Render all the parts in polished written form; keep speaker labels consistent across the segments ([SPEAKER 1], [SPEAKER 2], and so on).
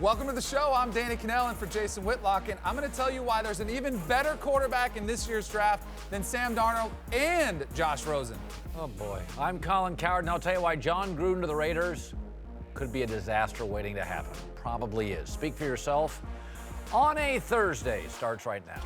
[SPEAKER 1] Welcome to the show. I'm Danny Cannell in for Jason Whitlock, and I'm going to tell you why there's an even better quarterback in this year's draft than Sam Darnold and Josh Rosen.
[SPEAKER 2] Oh, boy. I'm Colin Cowherd, and I'll tell you why John Gruden to the Raiders could be a disaster waiting to happen. Probably is. Speak for yourself. On a Thursday starts right now.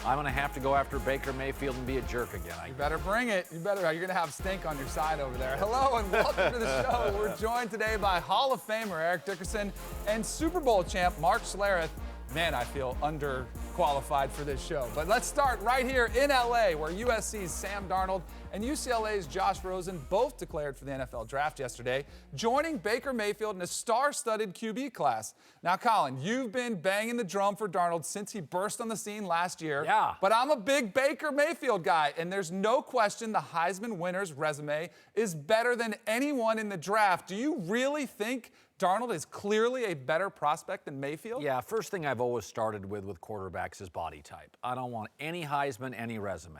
[SPEAKER 2] I'm going to have to go after Baker Mayfield and be a jerk again.
[SPEAKER 1] You better bring it. You're going to have stink on your side over there. Hello and welcome to the show. We're joined today by Hall of Famer Eric Dickerson and Super Bowl champ Mark Schlereth. Man, I feel underqualified for this show. But let's start right here in LA, where USC's Sam Darnold and UCLA's Josh Rosen both declared for the NFL draft yesterday, joining Baker Mayfield in a star-studded QB class. Now, Colin, you've been banging the drum for Darnold since he burst on the scene last year.
[SPEAKER 2] Yeah.
[SPEAKER 1] But I'm a big Baker Mayfield guy, and there's no question the Heisman winner's resume is better than anyone in the draft. Do you really think Darnold is clearly a better prospect than Mayfield?
[SPEAKER 2] Yeah, first thing I've always started with quarterbacks is body type. I don't want any Heisman, any resume.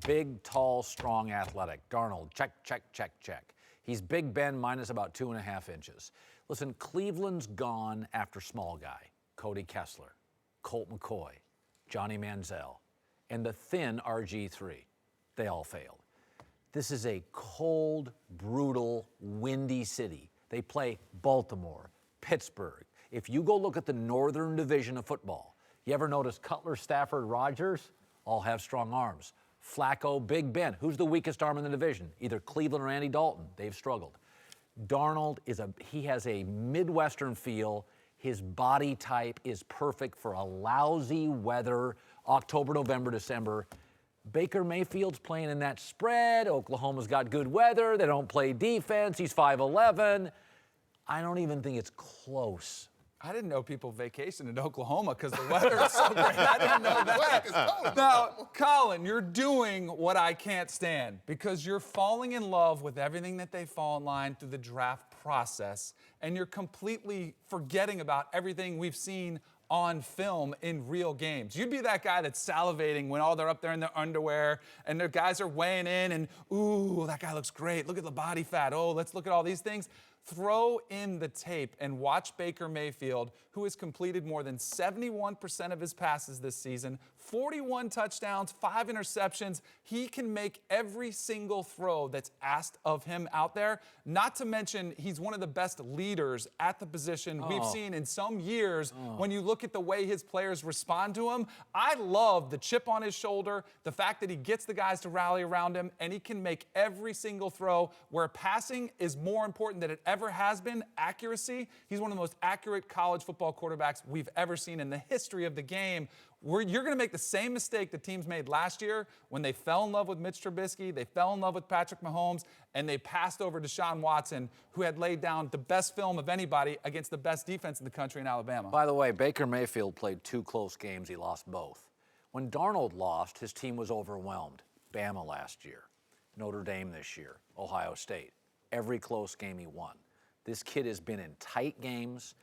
[SPEAKER 2] Big, tall, strong, athletic. Darnold, check, check, check, check. He's Big Ben minus about 2.5 inches. Listen, Cleveland's gone after small guy. Cody Kessler, Colt McCoy, Johnny Manziel, and the thin RG3. They all failed. This is a cold, brutal, windy city. They play Baltimore, Pittsburgh. If you go look at the Northern Division of football, you ever notice Cutler, Stafford, Rodgers? All have strong arms. Flacco, Big Ben. Who's the weakest arm in the division? Either Cleveland or Andy Dalton. They've struggled. Darnold he has a Midwestern feel. His body type is perfect for a lousy weather, October, November, December. Baker Mayfield's playing in that spread. Oklahoma's got good weather. They don't play defense. He's 5'11". I don't even think it's close.
[SPEAKER 1] I didn't know people vacationed in Oklahoma because the weather is so great. I didn't know that. Now, Colin, you're doing what I can't stand because you're falling in love with everything that they fall in line through the draft process, and you're completely forgetting about everything we've seen on film in real games. You'd be that guy that's salivating when all they're up there in their underwear and their guys are weighing in and, ooh, that guy looks great. Look at the body fat. Oh, let's look at all these things. Throw in the tape and watch Baker Mayfield, who has completed more than 71% of his passes this season, 41 touchdowns, 5 interceptions. He can make every single throw that's asked of him out there. Not to mention, he's one of the best leaders at the position we've seen in some years. When you look at the way his players respond to him, I love the chip on his shoulder, the fact that he gets the guys to rally around him, and he can make every single throw where passing is more important than it ever has been. Accuracy. He's one of the most accurate college football quarterbacks we've ever seen in the history of the game. You're going to make the same mistake the teams made last year when they fell in love with Mitch Trubisky, they fell in love with Patrick Mahomes, and they passed over Deshaun Watson, who had laid down the best film of anybody against the best defense in the country in Alabama.
[SPEAKER 2] By the way, Baker Mayfield played 2 close games. He lost both. When Darnold lost, his team was overwhelmed. Bama last year, Notre Dame this year, Ohio State. Every close game he won. This kid has been in tight games.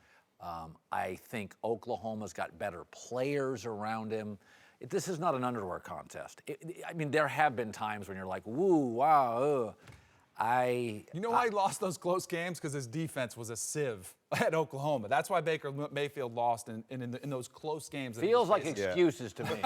[SPEAKER 2] I think Oklahoma's got better players around him. This is not an underwear contest. I mean, there have been times when you're like, woo, wow,
[SPEAKER 1] You know why he lost those close games? Because his defense was a sieve at Oklahoma. That's why Baker Mayfield lost in those close games.
[SPEAKER 2] Feels like excuses to me.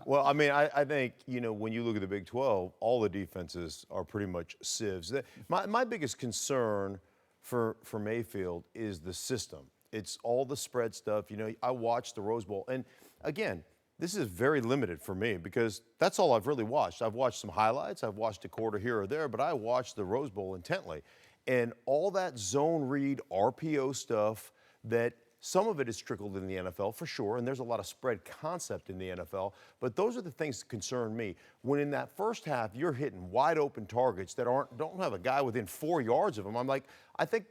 [SPEAKER 3] Well, I mean, I think, when you look at the Big 12, all the defenses are pretty much sieves. My biggest concern for Mayfield is the system. It's all the spread stuff. I watched the Rose Bowl. And, again, this is very limited for me because that's all I've really watched. I've watched some highlights. I've watched a quarter here or there, but I watched the Rose Bowl intently. And all that zone read, RPO stuff that some of it is trickled in the NFL for sure, and there's a lot of spread concept in the NFL, but those are the things that concern me. When in that first half you're hitting wide open targets that don't have a guy within 4 yards of them, I'm like, I think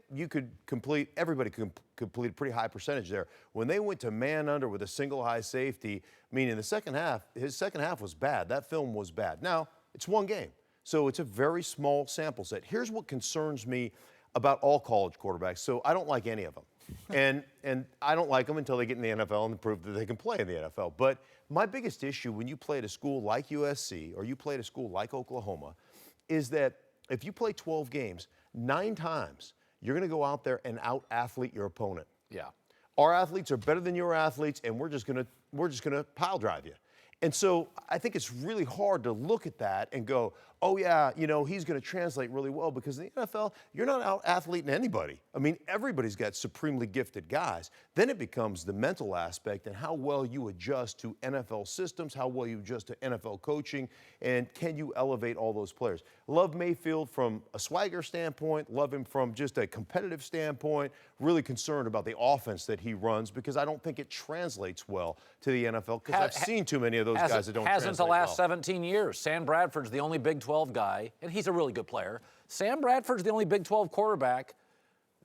[SPEAKER 3] everybody could complete a pretty high percentage there. When they went to man under with a single high safety, meaning his second half was bad. That film was bad. Now, it's one game, so it's a very small sample set. Here's what concerns me about all college quarterbacks. So I don't like any of them. And I don't like them until they get in the NFL and prove that they can play in the NFL. But my biggest issue when you play at a school like USC or you play at a school like Oklahoma is that if you play 12 games, 9 times you're going to go out there and out-athlete your opponent.
[SPEAKER 2] Yeah.
[SPEAKER 3] our athletes are better than your athletes, and we're just gonna pile drive you. And so I think it's really hard to look at that and go, oh yeah, he's going to translate really well, because in the NFL, you're not out athleting anybody. I mean, everybody's got supremely gifted guys. Then it becomes the mental aspect and how well you adjust to NFL systems, how well you adjust to NFL coaching, and can you elevate all those players. Love Mayfield from a swagger standpoint, love him from just a competitive standpoint, really concerned about the offense that he runs, because I don't think it translates well to the NFL, because I've seen too many of those guys that don't translate
[SPEAKER 2] Hasn't the last
[SPEAKER 3] well.
[SPEAKER 2] 17 years. Sam Bradford's the only Big 12 guy, and he's a really good player. Sam Bradford's the only Big 12 quarterback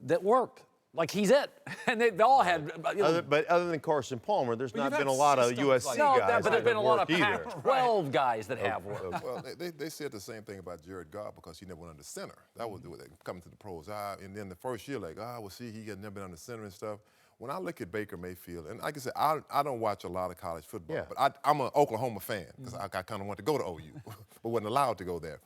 [SPEAKER 2] that worked. Like, he's it. And they've all had...
[SPEAKER 3] But other than Carson Palmer, there's not been a lot of USC guys.
[SPEAKER 2] But there's been a lot of
[SPEAKER 3] either.
[SPEAKER 2] Pac-12 guys that have worked.
[SPEAKER 4] Well, they said the same thing about Jared Goff, because he never went under center. That was coming to the pros. And then the first year, well, see, he had never been under center and stuff. When I look at Baker Mayfield, and like I said, I don't watch a lot of college football, but I'm an Oklahoma fan, because I kind of want to go to OU, but wasn't allowed to go there.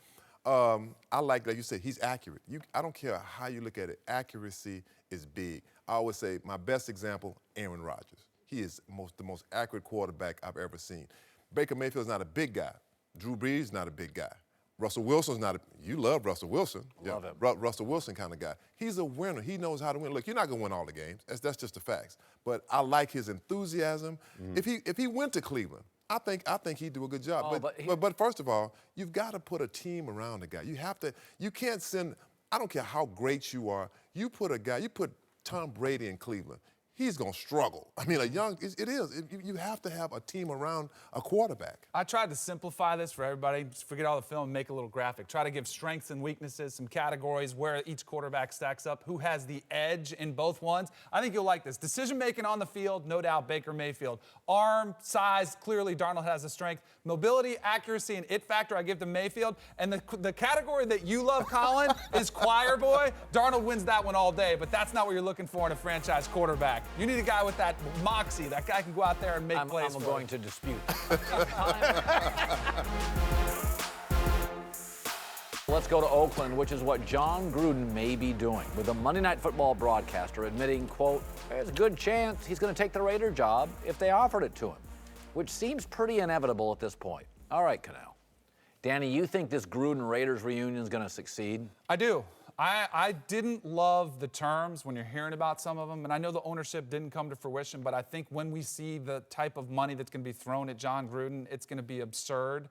[SPEAKER 4] I like you said, he's accurate. I don't care how you look at it. Accuracy is big. I always say my best example, Aaron Rodgers. He is the most accurate quarterback I've ever seen. Baker Mayfield's not a big guy. Drew Brees is not a big guy. Russell Wilson's not you love Russell Wilson.
[SPEAKER 2] Love him.
[SPEAKER 4] Russell Wilson kind of guy. He's a winner. He knows how to win. Look, you're not going to win all the games. That's just the facts. But I like his enthusiasm. If he went to Cleveland, I think he'd do a good job. But first of all, you've got to put a team around the guy. You can't send, I don't care how great you are, you put Tom Brady in Cleveland, he's going to struggle. I mean, you have to have a team around a quarterback.
[SPEAKER 1] I tried to simplify this for everybody. Just forget all the film and make a little graphic. Try to give strengths and weaknesses, some categories where each quarterback stacks up, who has the edge in both ones. I think you'll like this. Decision-making on the field, no doubt, Baker Mayfield. Arm, size, clearly Darnold has the strength. Mobility, accuracy, and it factor, I give to Mayfield. And the category that you love, Colin, is choir boy. Darnold wins that one all day, but that's not what you're looking for in a franchise quarterback. You need a guy with that moxie. That guy can go out there and make plays.
[SPEAKER 2] I'm going to dispute. Let's go to Oakland, which is what John Gruden may be doing, with a Monday Night Football broadcaster admitting, quote, there's a good chance he's going to take the Raider job if they offered it to him, which seems pretty inevitable at this point. All right, Canal. Danny, you think this Gruden-Raiders reunion is going to succeed?
[SPEAKER 1] I do. I didn't love the terms when you're hearing about some of them, and I know the ownership didn't come to fruition, but I think when we see the type of money that's going to be thrown at John Gruden, it's going to be absurd.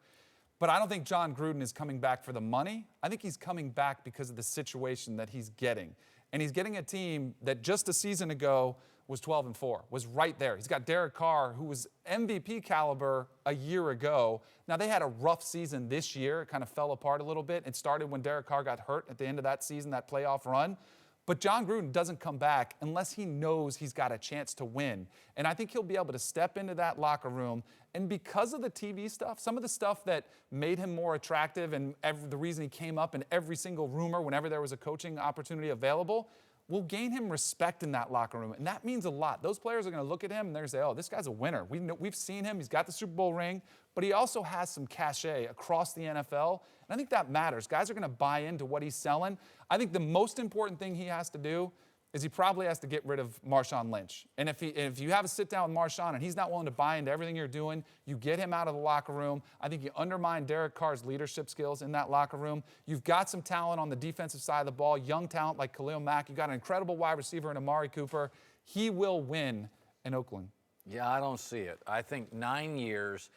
[SPEAKER 1] But I don't think John Gruden is coming back for the money. I think he's coming back because of the situation that he's getting. And he's getting a team that just a season ago was 12-4, was right there. He's got Derek Carr, who was MVP caliber a year ago. Now, they had a rough season this year. It kind of fell apart a little bit. It started when Derek Carr got hurt at the end of that season, that playoff run. But John Gruden doesn't come back unless he knows he's got a chance to win. And I think he'll be able to step into that locker room. And because of the TV stuff, some of the stuff that made him more attractive and the reason he came up in every single rumor whenever there was a coaching opportunity available, will gain him respect in that locker room. And that means a lot. Those players are going to look at him and they're going to say, oh, this guy's a winner. We've seen him. He's got the Super Bowl ring, but he also has some cachet across the NFL. And I think that matters. Guys are going to buy into what he's selling. I think the most important thing he has to do is he probably has to get rid of Marshawn Lynch. And if you have a sit down with Marshawn and he's not willing to buy into everything you're doing, you get him out of the locker room. I think you undermine Derek Carr's leadership skills in that locker room. You've got some talent on the defensive side of the ball, young talent like Khalil Mack. You've got an incredible wide receiver in Amari Cooper. He will win in Oakland.
[SPEAKER 2] Yeah, I don't see it. I think 9 years.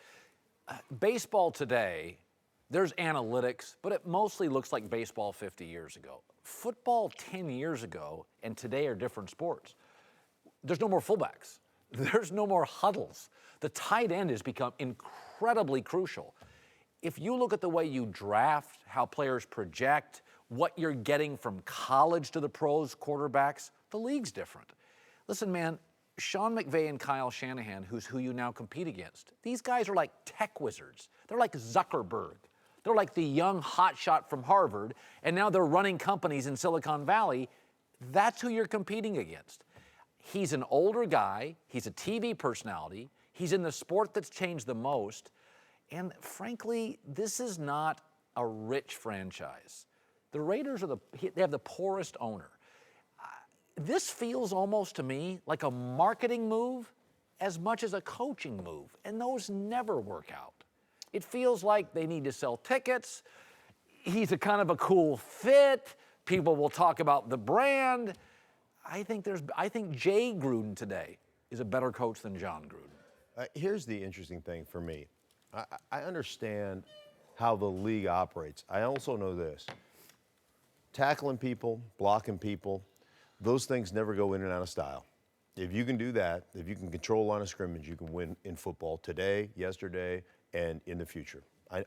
[SPEAKER 2] Baseball today, there's analytics, but it mostly looks like baseball 50 years ago. Football 10 years ago and today are different sports. There's no more fullbacks. There's no more huddles. The tight end has become incredibly crucial. If you look at the way you draft, how players project, what you're getting from college to the pros, quarterbacks, the league's different. Listen, man, Sean McVay and Kyle Shanahan, who's who you now compete against, these guys are like tech wizards. They're like Zuckerberg. They're like the young hotshot from Harvard, and now they're running companies in Silicon Valley. That's who you're competing against. He's an older guy. He's a TV personality. He's in the sport that's changed the most. And frankly, this is not a rich franchise. The Raiders they have the poorest owner. this feels almost to me like a marketing move as much as a coaching move, and those never work out. It feels like they need to sell tickets. He's a kind of a cool fit. People will talk about the brand. I think Jay Gruden today is a better coach than John Gruden.
[SPEAKER 3] Here's the interesting thing for me. I understand how the league operates. I also know this. Tackling people, blocking people, those things never go in and out of style. If you can do that, if you can control a line of scrimmage, you can win in football today, yesterday, and in the future.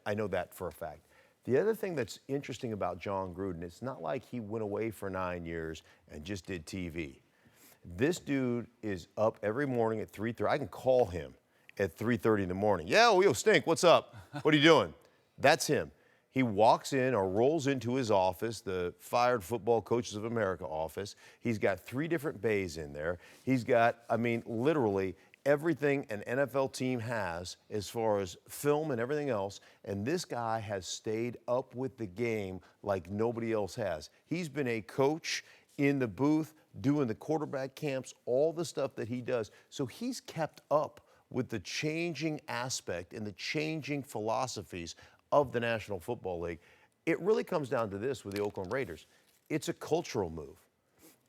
[SPEAKER 3] I know that for a fact. The other thing that's interesting about John Gruden, it's not like he went away for 9 years and just did TV. This dude is up every morning at 3:30. I can call him at 3:30 in the morning. Yeah, yo, Stink, what's up? What are you doing? That's him. He walks in or rolls into his office, the Fired Football Coaches of America office. He's got 3 different bays in there. He's got, literally everything an NFL team has as far as film and everything else. And this guy has stayed up with the game like nobody else has. He's been a coach in the booth, doing the quarterback camps, all the stuff that he does. So he's kept up with the changing aspect and the changing philosophies of the National Football League. It really comes down to this with the Oakland Raiders. It's a cultural move.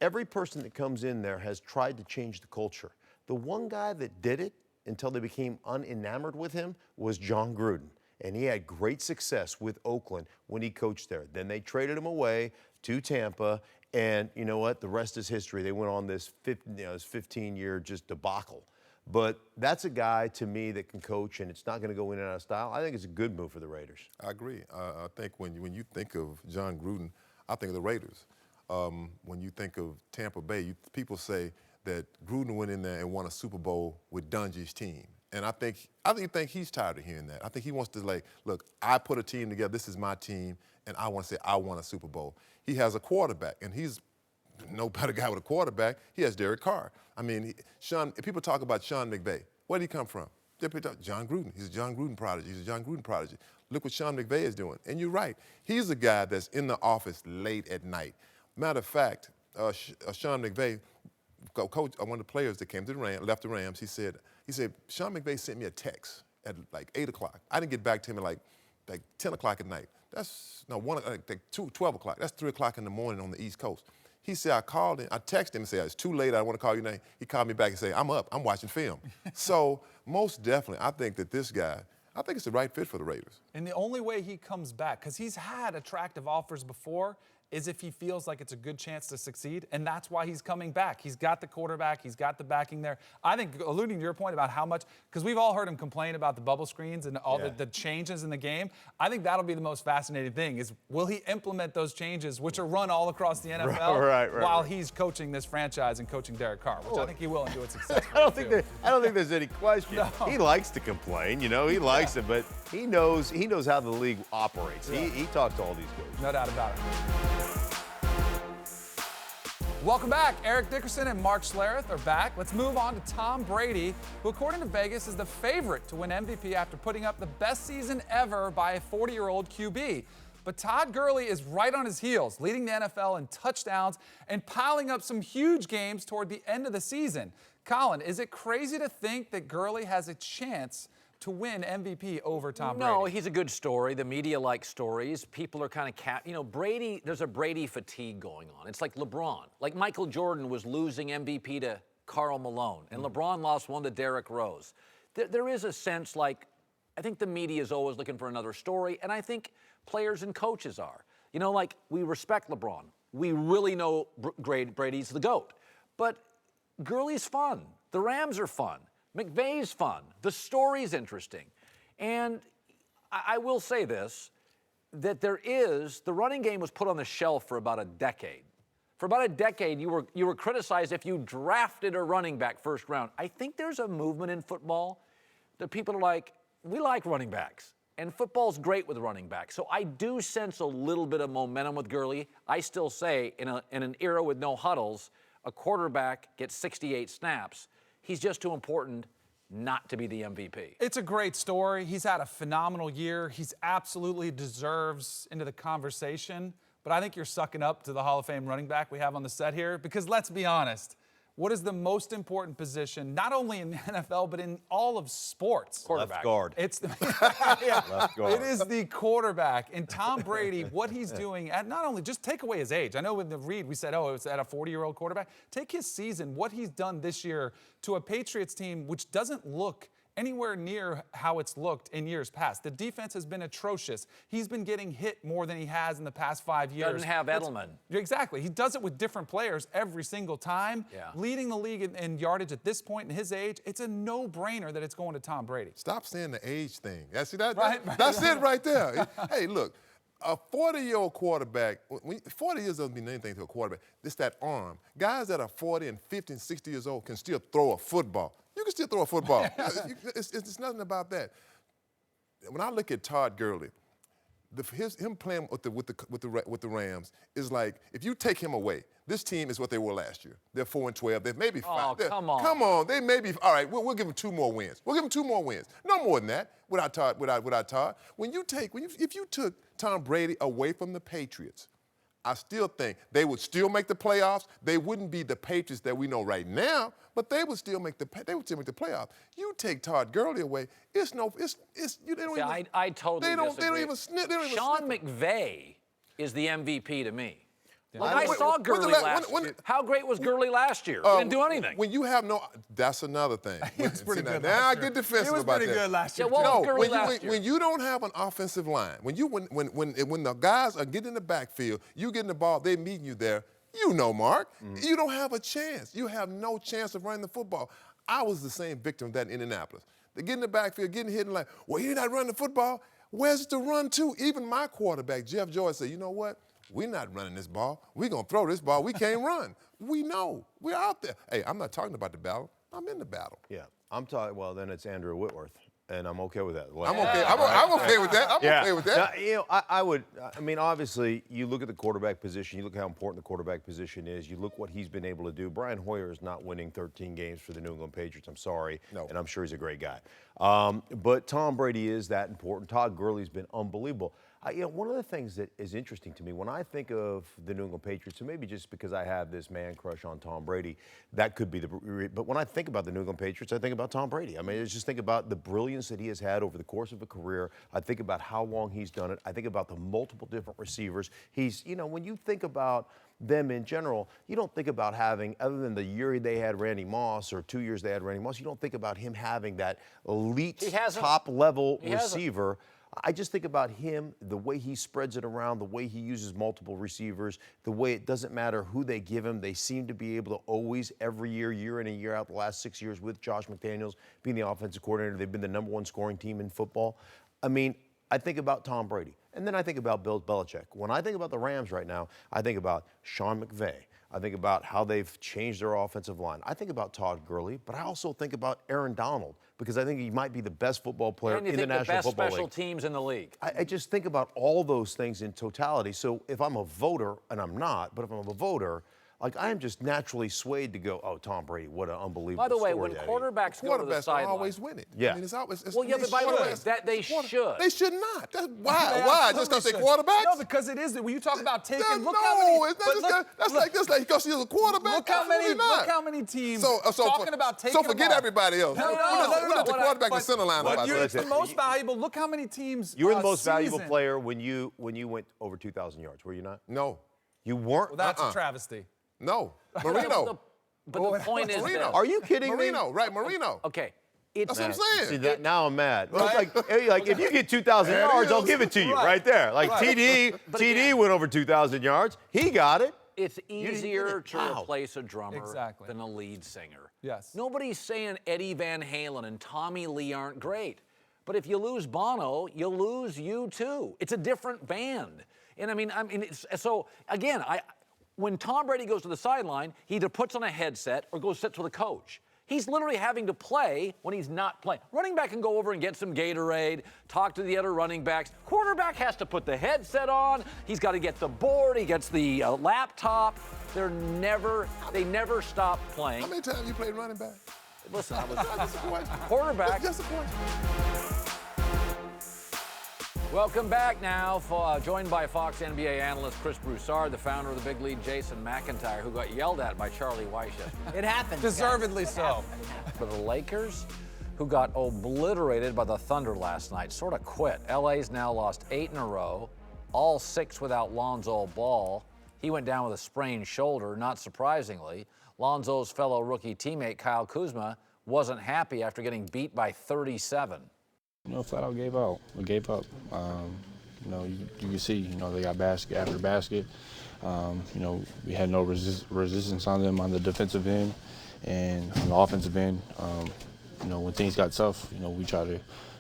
[SPEAKER 3] Every person that comes in there has tried to change the culture. The one guy that did it until they became unenamored with him was John Gruden. And he had great success with Oakland when he coached there. Then they traded him away to Tampa. And you know what? The rest is history. They went on this 15-year just debacle. But that's a guy, to me, that can coach, and it's not going to go in and out of style. I think it's a good move for the Raiders.
[SPEAKER 4] I agree. I think when you think of John Gruden, I think of the Raiders. When you think of Tampa Bay, people say that Gruden went in there and won a Super Bowl with Dungy's team. And I think he's tired of hearing that. I think he wants to, look, I put a team together. This is my team, and I want to say I won a Super Bowl. He has a quarterback, and he's no better guy with a quarterback. He has Derek Carr. If people talk about Sean McVay, where did he come from? John Gruden. He's a John Gruden prodigy. He's a John Gruden prodigy. Look what Sean McVay is doing. And you're right. He's a guy that's in the office late at night. Matter of fact, Sean McVay, coach, one of the players that came to the Rams, left the Rams, he said, Sean McVay sent me a text at 8 o'clock. I didn't get back to him at like 10 o'clock at night. That's 12 o'clock. That's 3 o'clock in the morning on the East Coast. He said, I called him, I texted him and said, it's too late, I don't want to call you name. He called me back and said, I'm up, I'm watching film. So most definitely, I think that this guy, I think it's the right fit for the Raiders.
[SPEAKER 1] And the only way he comes back, because he's had attractive offers before, is if he feels like it's a good chance to succeed, and that's why he's coming back. He's got the quarterback, he's got the backing there. I think, alluding to your point about how much, because we've all heard him complain about the bubble screens and all the changes in the game, I think that'll be the most fascinating thing, is will he implement those changes, which are run all across the NFL, while he's coaching this franchise and coaching Derek Carr, which I think he will and do it successfully.
[SPEAKER 3] I don't think there's any question. No. He likes to complain, he likes it, but he knows how the league operates. Yeah. He talks to all these coaches.
[SPEAKER 1] No doubt about it. Welcome back. Eric Dickerson and Mark Schlereth are back. Let's move on to Tom Brady, who according to Vegas is the favorite to win MVP after putting up the best season ever by a 40-year-old QB. But Todd Gurley is right on his heels, leading the NFL in touchdowns and piling up some huge games toward the end of the season. Colin, is it crazy to think that Gurley has a chance to win MVP over Tom Brady?
[SPEAKER 2] No, he's a good story. The media likes stories. People are kind of Brady, there's a Brady fatigue going on. It's like LeBron. Like Michael Jordan was losing MVP to Karl Malone, and LeBron lost one to Derrick Rose. There is a sense I think the media is always looking for another story, and I think players and coaches are. We respect LeBron. We really know Brady's the GOAT. But Gurley's fun. The Rams are fun. McVay's fun. The story's interesting. And I will say this, that the running game was put on the shelf for about a decade. For about a decade, you were criticized if you drafted a running back first round. I think there's a movement in football that people are like, we like running backs. And football's great with running backs. So I do sense a little bit of momentum with Gurley. I still say, in an era with no huddles, a quarterback gets 68 snaps. He's just too important not to be the MVP.
[SPEAKER 1] It's a great story. He's had a phenomenal year. He's absolutely deserves into the conversation but I think you're sucking up to the Hall of Fame running back we have on the set here, because let's be honest, what is the most important position, not only in the NFL, but in all of sports?
[SPEAKER 2] Quarterback.
[SPEAKER 3] Left guard.
[SPEAKER 1] It's the,
[SPEAKER 3] Left guard.
[SPEAKER 1] It is the quarterback. And Tom Brady, what he's doing, at not only just take away his age. I know in the read we said, oh, it's at a 40-year-old quarterback. Take his season, what he's done this year to a Patriots team which doesn't look anywhere near how it's looked in years past. The defense has been atrocious. He's been getting hit more than he has in the past 5 years.
[SPEAKER 2] Doesn't have Edelman.
[SPEAKER 1] Exactly. He does it with different players every single time.
[SPEAKER 2] Yeah.
[SPEAKER 1] Leading the league in yardage at this point in his age, it's a no-brainer that it's going to Tom Brady.
[SPEAKER 4] Stop saying the age thing. See that?
[SPEAKER 1] Right.
[SPEAKER 4] That's it right there. Hey, look, a 40-year-old quarterback, 40 years doesn't mean anything to a quarterback. It's that arm. Guys that are 40 and 50 and 60 years old can still throw a football. You can still throw a football. It's nothing about that. When I look at Todd Gurley, him playing with the Rams is like, if you take him away, this team is what they were last year. They're 4-12. They're maybe 5.
[SPEAKER 2] Oh, come on.
[SPEAKER 4] Come on. They may be. All right, we'll give them 2 more wins. We'll give them 2 more wins. No more than that without Todd. If you took Tom Brady away from the Patriots, I still think they would still make the playoffs. They wouldn't be the Patriots that we know right now, but they would still make the playoffs. You take Todd Gurley away, I
[SPEAKER 2] totally disagree. Sean McVay is the MVP to me. Like, I saw Gurley last year. How great was Gurley last year? He didn't do anything.
[SPEAKER 4] When you have that's another thing.
[SPEAKER 1] He was pretty good
[SPEAKER 4] Now
[SPEAKER 1] last
[SPEAKER 4] I
[SPEAKER 1] year.
[SPEAKER 4] get defensive
[SPEAKER 1] He was
[SPEAKER 4] about
[SPEAKER 1] pretty
[SPEAKER 4] that.
[SPEAKER 1] good last year.
[SPEAKER 2] Yeah, what was Gurley last year?
[SPEAKER 4] When you don't have an offensive line, when the guys are getting in the backfield, you getting the ball, they meeting you there. You know, Mark, you don't have a chance. You have no chance of running the football. I was the same victim of that in Indianapolis. They get in the backfield, getting hit, and like, well, you're not running the football. Where's it to run to? Even my quarterback, Jeff Joy, said, you know what? We're not running this ball. We're going to throw this ball. We can't run. We know. We're out there. Hey, I'm not talking about the battle. I'm in the battle.
[SPEAKER 3] Yeah, I'm talking. Well, then it's Andrew Whitworth, and I'm okay with that.
[SPEAKER 4] I'm okay. I'm okay with that. I'm okay with that.
[SPEAKER 3] Now, I mean, obviously, you look at the quarterback position. You look how important the quarterback position is. You look what he's been able to do. Brian Hoyer is not winning 13 games for the New England Patriots. I'm sorry, and I'm sure he's a great guy. But Tom Brady is that important. Todd Gurley's been unbelievable. One of the things that is interesting to me when I think of the New England Patriots, and maybe just because I have this man crush on Tom Brady, that could be but when I think about the New England Patriots, I think about Tom Brady. I mean, I just think about the brilliance that he has had over the course of a career. I think about how long he's done it. I think about the multiple different receivers. When you think about them in general, you don't think about having, other than the year they had Randy Moss or 2 years they had Randy Moss, you don't think about him having that elite top-level receiver. I just think about him, the way he spreads it around, the way he uses multiple receivers, the way it doesn't matter who they give him. They seem to be able to always, every year in and year out, the last 6 years with Josh McDaniels being the offensive coordinator, they've been the #1 scoring team in football. I mean, I think about Tom Brady. And then I think about Bill Belichick. When I think about the Rams right now, I think about Sean McVay. I think about how they've changed their offensive line. I think about Todd Gurley, but I also think about Aaron Donald because I think he might be the best football player in the National Football League.
[SPEAKER 2] And you think the best special teams in the league.
[SPEAKER 3] I just think about all those things in totality. So if I'm a voter, and I'm not, but if I'm a voter, like I am just naturally swayed to go, oh, Tom Brady, what an unbelievable
[SPEAKER 2] By the way,
[SPEAKER 3] story
[SPEAKER 2] when
[SPEAKER 3] that
[SPEAKER 2] quarterbacks go to the sideline,
[SPEAKER 4] always win it.
[SPEAKER 3] Yeah.
[SPEAKER 4] I mean, it's always.
[SPEAKER 2] Well, yeah, but by the way, that they should.
[SPEAKER 4] They should not. Why? Just because they're quarterbacks?
[SPEAKER 1] No, because it is. When you talk about taking, look
[SPEAKER 4] no,
[SPEAKER 1] how many.
[SPEAKER 4] It's not just that's like this. Like because he's a quarterback.
[SPEAKER 1] Look how many teams talking about taking.
[SPEAKER 4] So forget everybody else.
[SPEAKER 1] No.
[SPEAKER 4] We let the quarterback and center line.
[SPEAKER 1] It's the most valuable. Look how many teams.
[SPEAKER 3] You were the most valuable player when you went over 2,000 yards. Were you not?
[SPEAKER 4] No.
[SPEAKER 3] You weren't.
[SPEAKER 1] Well, that's a travesty.
[SPEAKER 4] No. Marino.
[SPEAKER 2] But the point is
[SPEAKER 4] Marino.
[SPEAKER 3] Are you kidding me?
[SPEAKER 4] Marino, right? Marino.
[SPEAKER 2] Okay.
[SPEAKER 4] That's what I'm saying.
[SPEAKER 3] See that now I'm mad. Well, it's like if you get 2,000 yards, I'll give it to you right there. Like TD went over 2,000 yards. He got it.
[SPEAKER 2] It's easier to replace a drummer than a lead singer.
[SPEAKER 1] Yes.
[SPEAKER 2] Nobody's saying Eddie Van Halen and Tommy Lee aren't great. But if you lose Bono, you lose U2. It's a different band. And I mean, so again, when Tom Brady goes to the sideline, he either puts on a headset or goes sit with a coach. He's literally having to play when he's not playing. Running back can go over and get some Gatorade, talk to the other running backs. Quarterback has to put the headset on. He's got to get the board. He gets the laptop. They never stop playing.
[SPEAKER 4] How many times you played running back?
[SPEAKER 2] Listen, I was
[SPEAKER 4] Just a question.
[SPEAKER 2] quarterback.
[SPEAKER 4] Just a question.
[SPEAKER 2] Welcome back now, joined by Fox NBA analyst Chris Broussard, the founder of the Big Lead, Jason McIntyre, who got yelled at by Charlie Weiss yesterday.
[SPEAKER 5] It happens.
[SPEAKER 1] Deservedly so.
[SPEAKER 2] For the Lakers, who got obliterated by the Thunder last night, sort of quit. LA's now lost 8 in a row, all 6 without Lonzo Ball. He went down with a sprained shoulder, not surprisingly. Lonzo's fellow rookie teammate, Kyle Kuzma, wasn't happy after getting beat by 37.
[SPEAKER 6] Flat out gave out. We gave up. You can see, they got basket after basket. We had no resistance on them on the defensive end, and on the offensive end, when things got tough, we try to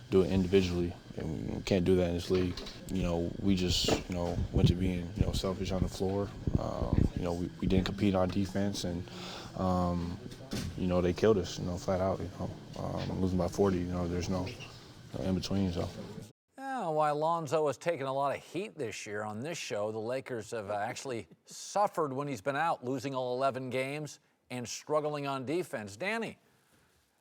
[SPEAKER 6] do it individually, and we can't do that in this league. We just, went to being, selfish on the floor. We didn't compete on defense, and they killed us, flat out. Losing by 40, there's no in between. So.
[SPEAKER 2] While Lonzo has taken a lot of heat this year on this show, the Lakers have actually suffered when he's been out, losing all 11 games and struggling on defense. Danny,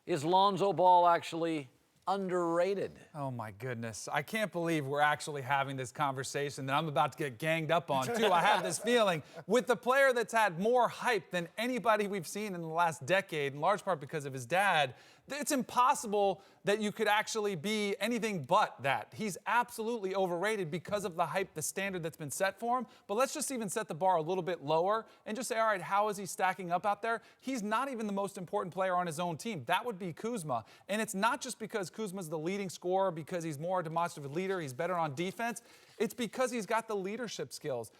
[SPEAKER 2] is Lonzo Ball actually underrated?
[SPEAKER 1] Oh my goodness. I can't believe we're actually having this conversation that I'm about to get ganged up on too. I have this feeling with the player that's had more hype than anybody we've seen in the last decade, in large part because of his dad. It's impossible that you could actually be anything but that. He's absolutely overrated because of the hype, the standard that's been set for him. But let's just even set the bar a little bit lower and just say, all right, how is he stacking up out there? He's not even the most important player on his own team. That would be Kuzma. And it's not just because Kuzma's the leading scorer, because he's more a demonstrative leader, he's better on defense. It's because he's got the leadership skills.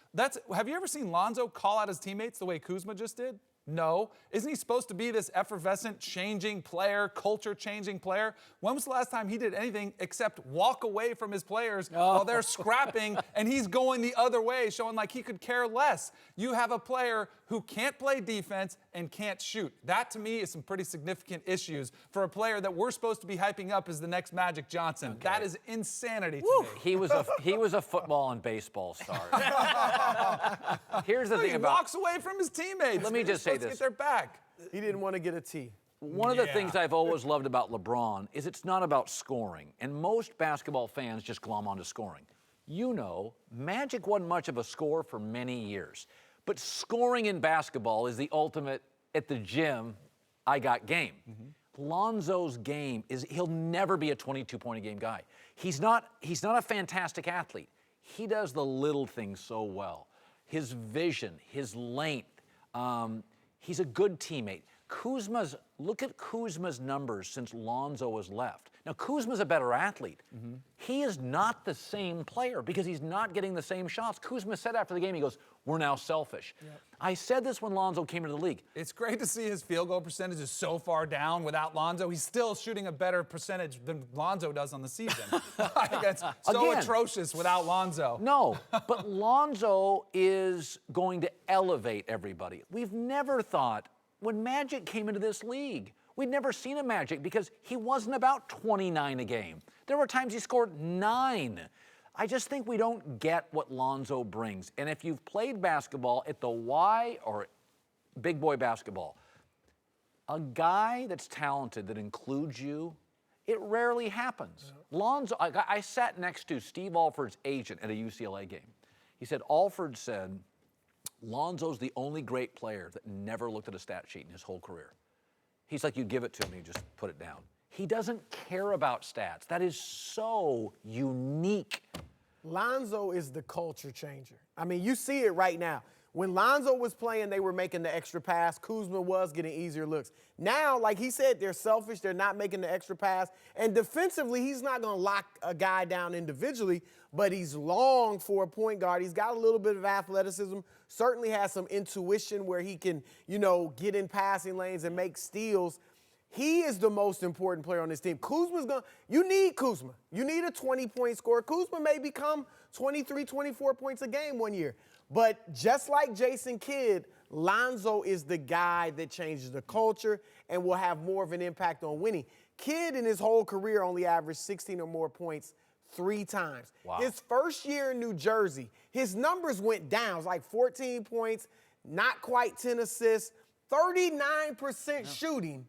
[SPEAKER 1] Have you ever seen Lonzo call out his teammates the way Kuzma just did? No. Isn't he supposed to be this effervescent, changing player, culture-changing player? When was the last time he did anything except walk away from his players while they're scrapping and he's going the other way, showing like he could care less? You have a player who can't play defense and can't shoot. That, to me, is some pretty significant issues for a player that we're supposed to be hyping up as the next Magic Johnson. Okay. That is insanity to me.
[SPEAKER 2] He was a football and baseball star. Here's the thing
[SPEAKER 1] he walks away from his teammates.
[SPEAKER 2] Let me just say this.
[SPEAKER 1] Get their back.
[SPEAKER 5] He didn't want to get a T.
[SPEAKER 2] One of the things I've always loved about LeBron is it's not about scoring. And most basketball fans just glom onto scoring. Magic wasn't much of a scorer for many years. But scoring in basketball is the ultimate, at the gym, I got game. Mm-hmm. Lonzo's game is he'll never be a 22-point-a-game guy. He's not a fantastic athlete. He does the little things so well. His vision, his length, he's a good teammate. Look at Kuzma's numbers since Lonzo has left. Now, Kuzma's a better athlete. Mm-hmm. He is not the same player because he's not getting the same shots. Kuzma said after the game, he goes, we're now selfish. Yep. I said this when Lonzo came into the league.
[SPEAKER 1] It's great to see his field goal percentage is so far down without Lonzo. He's still shooting a better percentage than Lonzo does on the season. It's so atrocious without Lonzo.
[SPEAKER 2] No, but Lonzo is going to elevate everybody. We've never thought, when Magic came into this league, we'd never seen a Magic because he wasn't about 29 a game. There were times he scored 9. I just think we don't get what Lonzo brings. And if you've played basketball at the Y or big boy basketball, a guy that's talented that includes you, it rarely happens. Yeah. Lonzo, I sat next to Steve Alford's agent at a UCLA game. He said, Alford said, Lonzo's the only great player that never looked at a stat sheet in his whole career. He's like, you give it to him, you just put it down. He doesn't care about stats. That is so unique.
[SPEAKER 5] Lonzo is the culture changer. I mean, you see it right now. When Lonzo was playing, they were making the extra pass. Kuzma was getting easier looks. Now, like he said, they're selfish. They're not making the extra pass. And defensively, he's not going to lock a guy down individually, but he's long for a point guard. He's got a little bit of athleticism, certainly has some intuition where he can, get in passing lanes and make steals. He is the most important player on this team. You need Kuzma. You need a 20-point scorer. Kuzma may become 23, 24 points a game one year. But just like Jason Kidd, Lonzo is the guy that changes the culture and will have more of an impact on winning. Kidd in his whole career only averaged 16 or more points 3 times.
[SPEAKER 2] Wow.
[SPEAKER 5] His first year in New Jersey, his numbers went down. It was like 14 points, not quite 10 assists, 39% shooting.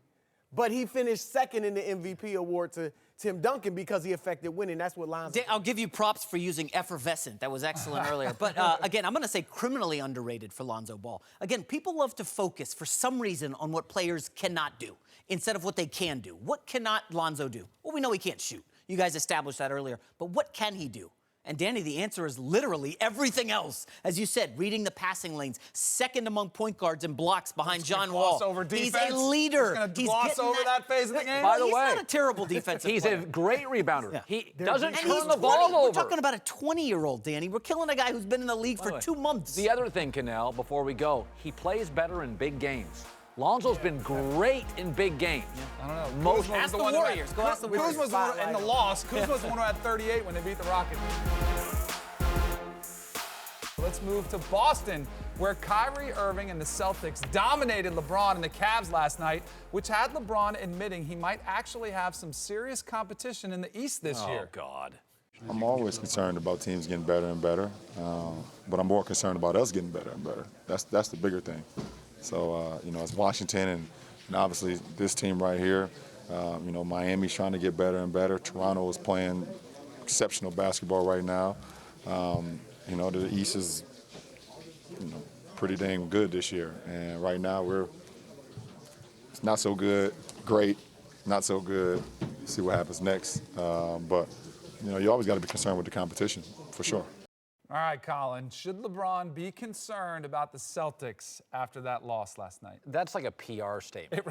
[SPEAKER 5] but he finished second in the MVP award to Tim Duncan because he affected winning. That's what Lonzo did.
[SPEAKER 7] I'll give you props for using effervescent. That was excellent earlier. But again, I'm going to say criminally underrated for Lonzo Ball. Again, people love to focus for some reason on what players cannot do instead of what they can do. What cannot Lonzo do? Well, we know he can't shoot. You guys established that earlier. But what can he do? And Danny, the answer is literally everything else. As you said, reading the passing lanes, second among point guards and blocks behind John Wall.
[SPEAKER 1] He's
[SPEAKER 7] a leader.
[SPEAKER 1] He's gloss over that phase of the game.
[SPEAKER 2] By the
[SPEAKER 7] he's
[SPEAKER 2] way,
[SPEAKER 7] not a terrible defensive
[SPEAKER 2] he's
[SPEAKER 7] player.
[SPEAKER 2] a great rebounder.
[SPEAKER 7] Yeah.
[SPEAKER 2] He doesn't
[SPEAKER 7] And
[SPEAKER 2] turn
[SPEAKER 7] he's
[SPEAKER 2] the
[SPEAKER 7] 20.
[SPEAKER 2] ball over.
[SPEAKER 7] We're talking about a 20-year-old, Danny. We're killing a guy who's been in the league for 2 months.
[SPEAKER 2] The other thing, Cannell, before we go, he plays better in big games. Lonzo's been great in big games.
[SPEAKER 1] I don't know.
[SPEAKER 2] Most-
[SPEAKER 1] Kuzma was
[SPEAKER 7] Ask
[SPEAKER 1] the
[SPEAKER 7] the
[SPEAKER 1] one who
[SPEAKER 7] Warriors.
[SPEAKER 1] had-
[SPEAKER 7] Go ask the Warriors.
[SPEAKER 1] Kuzma was the one in the loss. Kuzma was the one who had 38 when they beat the Rockets. Let's move to Boston, where Kyrie, Irving, and the Celtics dominated LeBron and the Cavs last night, which had LeBron admitting he might actually have some serious competition in the East this year.
[SPEAKER 2] Oh, God.
[SPEAKER 8] I'm always concerned about teams getting better and better, but I'm more concerned about us getting better and better. That's the bigger thing. So, it's Washington and obviously this team right here. Miami's trying to get better and better. Toronto is playing exceptional basketball right now. The East is, pretty dang good this year. And right now it's not so good, great, not so good. See what happens next. But you always got to be concerned with the competition, for sure.
[SPEAKER 1] All right, Colin, should LeBron be concerned about the Celtics after that loss last night?
[SPEAKER 2] That's like a PR statement.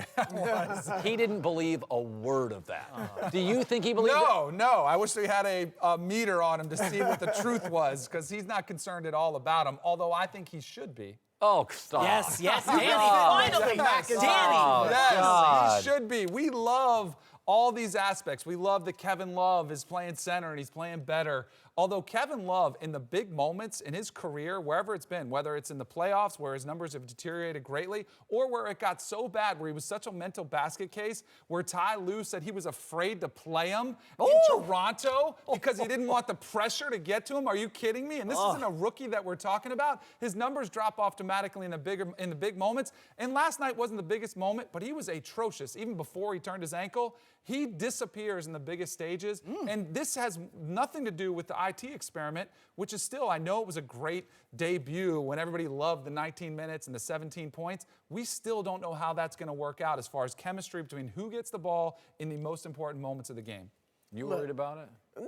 [SPEAKER 2] He didn't believe a word of that. Do you think he believed it?
[SPEAKER 1] No. I wish we had a meter on him to see what the truth was, because he's not concerned at all about him, although I think he should be.
[SPEAKER 2] Oh, stop.
[SPEAKER 7] Yes, Danny,
[SPEAKER 1] God.
[SPEAKER 7] finally.
[SPEAKER 1] Yes.
[SPEAKER 7] Danny.
[SPEAKER 1] Yes,
[SPEAKER 2] God.
[SPEAKER 1] he should be. We love all these aspects. We love that Kevin Love is playing center and he's playing better. Although Kevin Love, in the big moments in his career, wherever it's been, whether it's in the playoffs where his numbers have deteriorated greatly, or where it got so bad where he was such a mental basket case, where Ty Lue said he was afraid to play him in Toronto because he didn't want the pressure to get to him. Are you kidding me? And this isn't a rookie that we're talking about. His numbers drop off dramatically in the big moments. And last night wasn't the biggest moment, but he was atrocious. Even before he turned his ankle, he disappears in the biggest stages. And this has nothing to do with the IT experiment, which is still, I know it was a great debut when everybody loved the 19 minutes and the 17 points. We still don't know how that's going to work out as far as chemistry between who gets the ball in the most important moments of the game.
[SPEAKER 2] You worried about it?
[SPEAKER 5] No.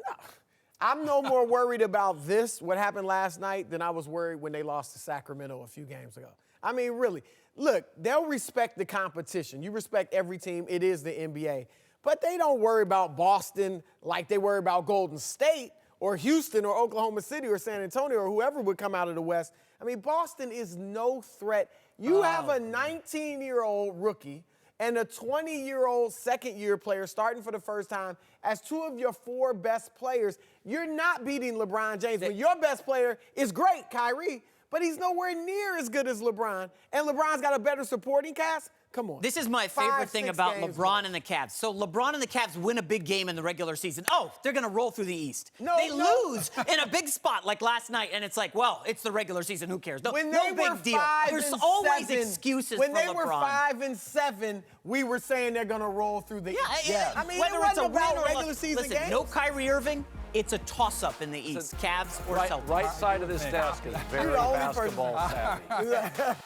[SPEAKER 5] I'm no more worried about what happened last night, than I was worried when they lost to Sacramento a few games ago. I mean, really. Look, they'll respect the competition. You respect every team. It is the NBA. But they don't worry about Boston like they worry about Golden State or Houston or Oklahoma City or San Antonio or whoever would come out of the West. I mean, Boston is no threat. You have a 19-year-old rookie and a 20-year-old second-year player starting for the first time as two of your four best players. You're not beating LeBron James. But your best player is great, Kyrie, but he's nowhere near as good as LeBron. And LeBron's got a better supporting cast. Come on.
[SPEAKER 7] This is my favorite thing about LeBron and the Cavs. So LeBron and the Cavs win a big game in the regular season. Oh, they're going to roll through the East. They lose in a big spot like last night, and it's like, well, it's the regular season. Who cares? No big deal. There's always excuses for LeBron.
[SPEAKER 5] When they were 5-7, we were saying they're going to roll through the East.
[SPEAKER 7] Yeah.
[SPEAKER 5] I mean,
[SPEAKER 7] whether
[SPEAKER 5] it
[SPEAKER 7] it's
[SPEAKER 5] wasn't
[SPEAKER 7] a win
[SPEAKER 5] about
[SPEAKER 7] or
[SPEAKER 5] regular season
[SPEAKER 7] listen,
[SPEAKER 5] games.
[SPEAKER 7] no Kyrie Irving. It's a toss-up in the East. Cavs or Celtics.
[SPEAKER 2] Right side of this desk is very
[SPEAKER 5] You're the only
[SPEAKER 2] basketball savvy.